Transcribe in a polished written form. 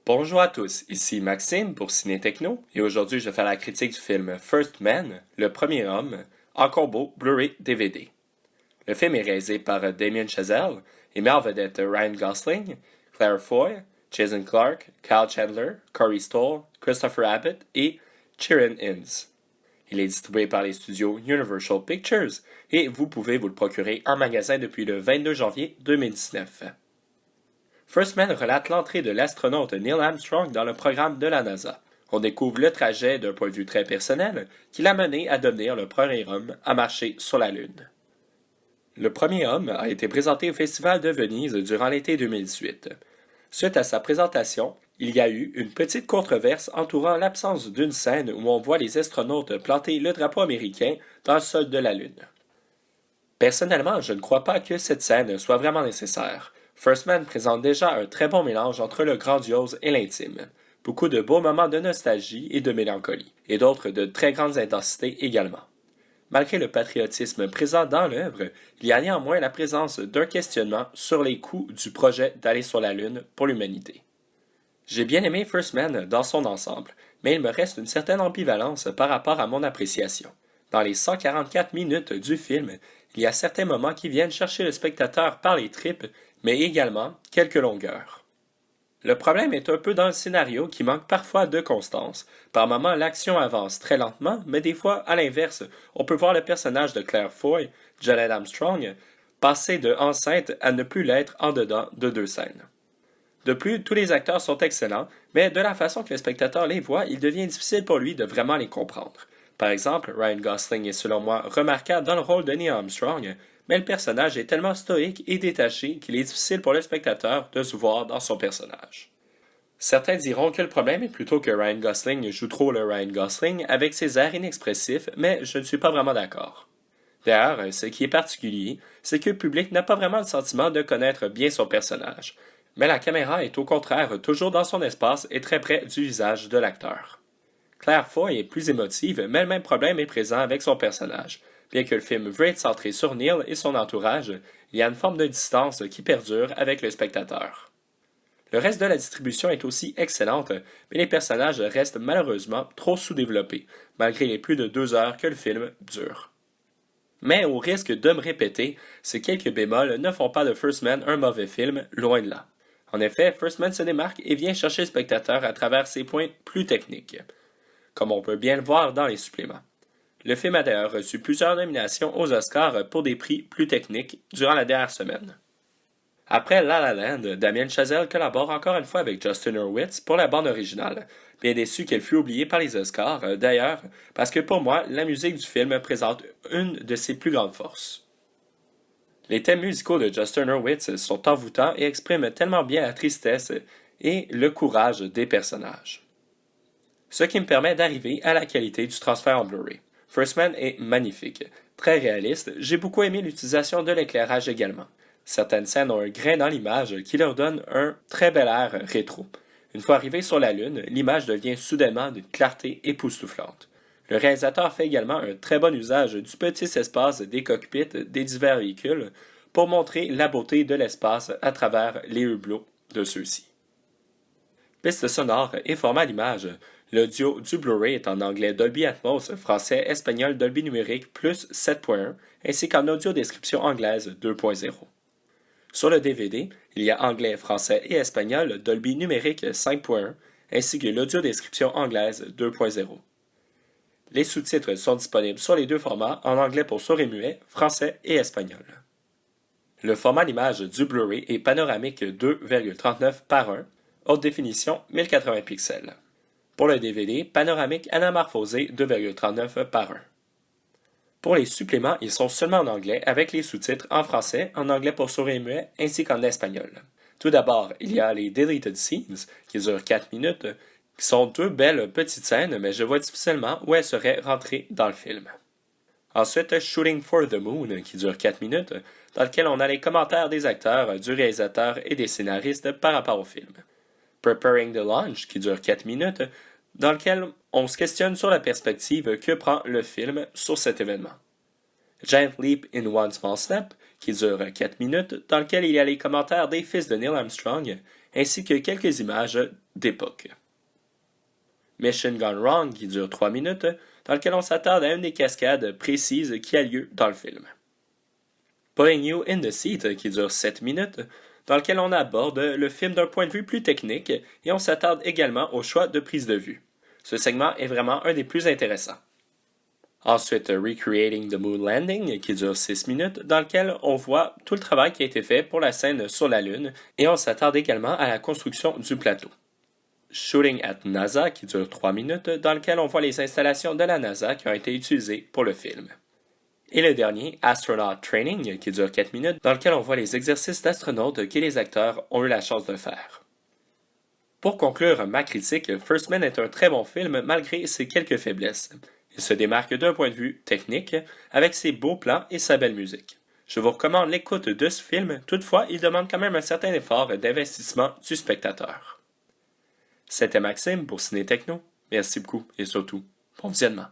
Bonjour à tous, ici Maxime pour Ciné Techno et aujourd'hui je vais faire la critique du film First Man, le premier homme, en combo Blu-ray DVD. Le film est réalisé par Damien Chazelle et met en vedette Ryan Gosling, Claire Foy, Jason Clarke, Kyle Chandler, Corey Stoll, Christopher Abbott et Chiron Innes. Il est distribué par les studios Universal Pictures et vous pouvez vous le procurer en magasin depuis le 22 janvier 2019. First Man relate l'entrée de l'astronaute Neil Armstrong dans le programme de la NASA. On découvre le trajet d'un point de vue très personnel qui l'a mené à devenir le premier homme à marcher sur la Lune. Le premier homme a été présenté au Festival de Venise durant l'été 2018. Suite à sa présentation, il y a eu une petite controverse entourant l'absence d'une scène où on voit les astronautes planter le drapeau américain dans le sol de la Lune. Personnellement, je ne crois pas que cette scène soit vraiment nécessaire. First Man présente déjà un très bon mélange entre le grandiose et l'intime. Beaucoup de beaux moments de nostalgie et de mélancolie, et d'autres de très grandes intensités également. Malgré le patriotisme présent dans l'œuvre, il y a néanmoins la présence d'un questionnement sur les coûts du projet d'aller sur la Lune pour l'humanité. J'ai bien aimé First Man dans son ensemble, mais il me reste une certaine ambivalence par rapport à mon appréciation. Dans les 144 minutes du film, il y a certains moments qui viennent chercher le spectateur par les tripes, mais également quelques longueurs. Le problème est un peu dans le scénario qui manque parfois de constance. Par moments, l'action avance très lentement, mais des fois, à l'inverse, on peut voir le personnage de Claire Foy, Janet Armstrong, passer de enceinte à ne plus l'être en dedans de 2 scènes. De plus, tous les acteurs sont excellents, mais de la façon que le spectateur les voit, il devient difficile pour lui de vraiment les comprendre. Par exemple, Ryan Gosling est selon moi remarquable dans le rôle de Neil Armstrong, mais le personnage est tellement stoïque et détaché qu'il est difficile pour le spectateur de se voir dans son personnage. Certains diront que le problème est plutôt que Ryan Gosling joue trop le Ryan Gosling avec ses airs inexpressifs, mais je ne suis pas vraiment d'accord. D'ailleurs, ce qui est particulier, c'est que le public n'a pas vraiment le sentiment de connaître bien son personnage, mais la caméra est au contraire toujours dans son espace et très près du visage de l'acteur. Claire Foy est plus émotive, mais le même problème est présent avec son personnage. Bien que le film veut être centré sur Neil et son entourage, il y a une forme de distance qui perdure avec le spectateur. Le reste de la distribution est aussi excellente, mais les personnages restent malheureusement trop sous-développés, malgré les plus de 2 heures que le film dure. Mais au risque de me répéter, ces quelques bémols ne font pas de First Man un mauvais film, loin de là. En effet, First Man se démarque et vient chercher le spectateur à travers ses points plus techniques, comme on peut bien le voir dans les suppléments. Le film a d'ailleurs reçu plusieurs nominations aux Oscars pour des prix plus techniques durant la dernière semaine. Après La La Land, Damien Chazelle collabore encore une fois avec Justin Hurwitz pour la bande originale. Bien déçu qu'elle fût oubliée par les Oscars, d'ailleurs, parce que pour moi, la musique du film présente une de ses plus grandes forces. Les thèmes musicaux de Justin Hurwitz sont envoûtants et expriment tellement bien la tristesse et le courage des personnages. Ce qui me permet d'arriver à la qualité du transfert en Blu-ray. First Man est magnifique, très réaliste, j'ai beaucoup aimé l'utilisation de l'éclairage également. Certaines scènes ont un grain dans l'image qui leur donne un très bel air rétro. Une fois arrivé sur la Lune, l'image devient soudainement d'une clarté époustouflante. Le réalisateur fait également un très bon usage du petit espace des cockpits des divers véhicules pour montrer la beauté de l'espace à travers les hublots de ceux-ci. Piste sonore et format d'image. L'audio du Blu-ray est en anglais Dolby Atmos, français, espagnol Dolby Numérique plus 7.1, ainsi qu'en audio description anglaise 2.0. Sur le DVD, il y a anglais, français et espagnol Dolby Numérique 5.1, ainsi que l'audio description anglaise 2.0. Les sous-titres sont disponibles sur les 2 formats, en anglais pour sourds et muets, français et espagnol. Le format d'image du Blu-ray est panoramique 2,39 par 1, haute définition 1080 pixels. Pour le DVD, panoramique anamorphosé 2,39 par 1. Pour les suppléments, ils sont seulement en anglais avec les sous-titres en français, en anglais pour sourds et muets, ainsi qu'en espagnol. Tout d'abord, il y a les Deleted Scenes, qui durent 4 minutes, qui sont 2 belles petites scènes, mais je vois difficilement où elles seraient rentrées dans le film. Ensuite, Shooting for the Moon, qui dure 4 minutes, dans lequel on a les commentaires des acteurs, du réalisateur et des scénaristes par rapport au film. Preparing the Launch, qui dure 4 minutes, dans lequel on se questionne sur la perspective que prend le film sur cet événement. Giant Leap in One Small Step, qui dure 4 minutes, dans lequel il y a les commentaires des fils de Neil Armstrong, ainsi que quelques images d'époque. Mission Gone Wrong, qui dure 3 minutes, dans lequel on s'attarde à une des cascades précises qui a lieu dans le film. Putting You in the Seat, qui dure 7 minutes, dans lequel on aborde le film d'un point de vue plus technique et on s'attarde également au choix de prise de vue. Ce segment est vraiment un des plus intéressants. Ensuite, Recreating the Moon Landing, qui dure 6 minutes, dans lequel on voit tout le travail qui a été fait pour la scène sur la Lune et on s'attarde également à la construction du plateau. Shooting at NASA, qui dure 3 minutes, dans lequel on voit les installations de la NASA qui ont été utilisées pour le film. Et le dernier, Astronaut Training, qui dure 4 minutes, dans lequel on voit les exercices d'astronautes que les acteurs ont eu la chance de faire. Pour conclure ma critique, First Man est un très bon film malgré ses quelques faiblesses. Il se démarque d'un point de vue technique, avec ses beaux plans et sa belle musique. Je vous recommande l'écoute de ce film, toutefois il demande quand même un certain effort d'investissement du spectateur. C'était Maxime pour Ciné Techno. Merci beaucoup et surtout, bon visionnement.